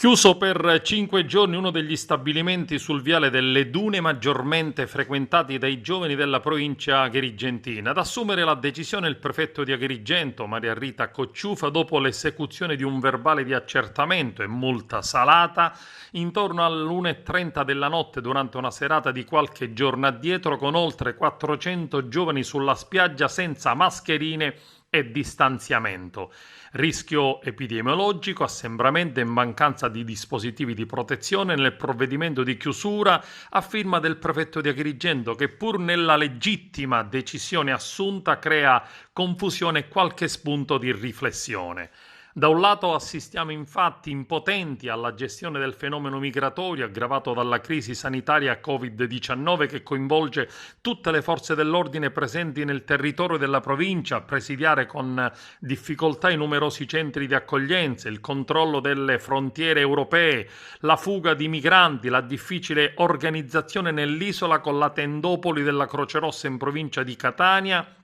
Chiuso per 5 giorni uno degli stabilimenti sul viale delle Dune maggiormente frequentati dai giovani della provincia agrigentina. Ad assumere la decisione il prefetto di Agrigento, Maria Rita Cocciufa, dopo l'esecuzione di un verbale di accertamento e multa salata intorno all'1:30 della notte durante una serata di qualche giorno addietro con oltre 400 giovani sulla spiaggia senza mascherine e distanziamento. Rischio epidemiologico, assembramento e mancanza di dispositivi di protezione nel provvedimento di chiusura a firma del prefetto di Agrigento che pur nella legittima decisione assunta crea confusione e qualche spunto di riflessione. Da un lato assistiamo infatti impotenti alla gestione del fenomeno migratorio aggravato dalla crisi sanitaria Covid-19 che coinvolge tutte le forze dell'ordine presenti nel territorio della provincia a presidiare con difficoltà i numerosi centri di accoglienza, il controllo delle frontiere europee, la fuga di migranti, la difficile organizzazione nell'isola con la tendopoli della Croce Rossa in provincia di Catania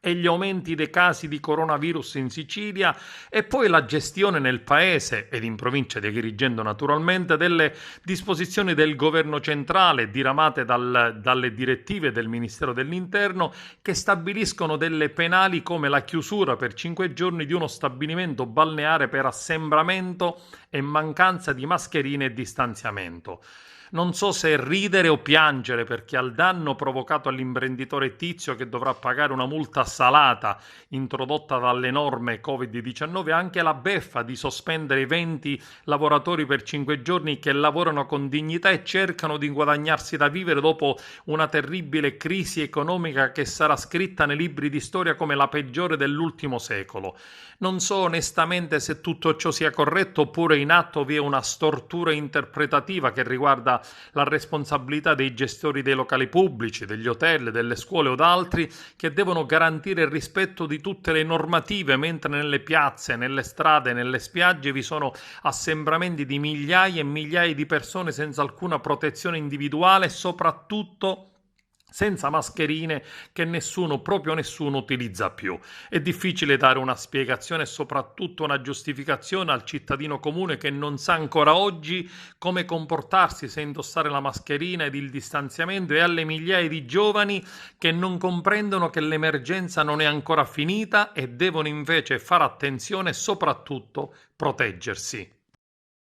e gli aumenti dei casi di coronavirus in Sicilia e poi la gestione nel paese ed in provincia di Agrigento naturalmente delle disposizioni del governo centrale diramate dalle direttive del Ministero dell'Interno che stabiliscono delle penali come la chiusura per 5 giorni di uno stabilimento balneare per assembramento e mancanza di mascherine e distanziamento. Non so se ridere o piangere perché al danno provocato all'imprenditore Tizio che dovrà pagare una multa salata introdotta dalle norme Covid-19, anche la beffa di sospendere i 20 lavoratori per 5 giorni che lavorano con dignità e cercano di guadagnarsi da vivere dopo una terribile crisi economica che sarà scritta nei libri di storia come la peggiore dell'ultimo secolo. Non so onestamente se tutto ciò sia corretto oppure in atto vi è una stortura interpretativa che riguarda la responsabilità dei gestori dei locali pubblici, degli hotel, delle scuole o d'altri che devono garantire il rispetto di tutte le normative, mentre nelle piazze, nelle strade, nelle spiagge vi sono assembramenti di migliaia e migliaia di persone senza alcuna protezione individuale e soprattutto senza mascherine che proprio nessuno utilizza più. È difficile dare una spiegazione e soprattutto una giustificazione al cittadino comune che non sa ancora oggi come comportarsi se indossare la mascherina ed il distanziamento e alle migliaia di giovani che non comprendono che l'emergenza non è ancora finita e devono invece fare attenzione e soprattutto proteggersi.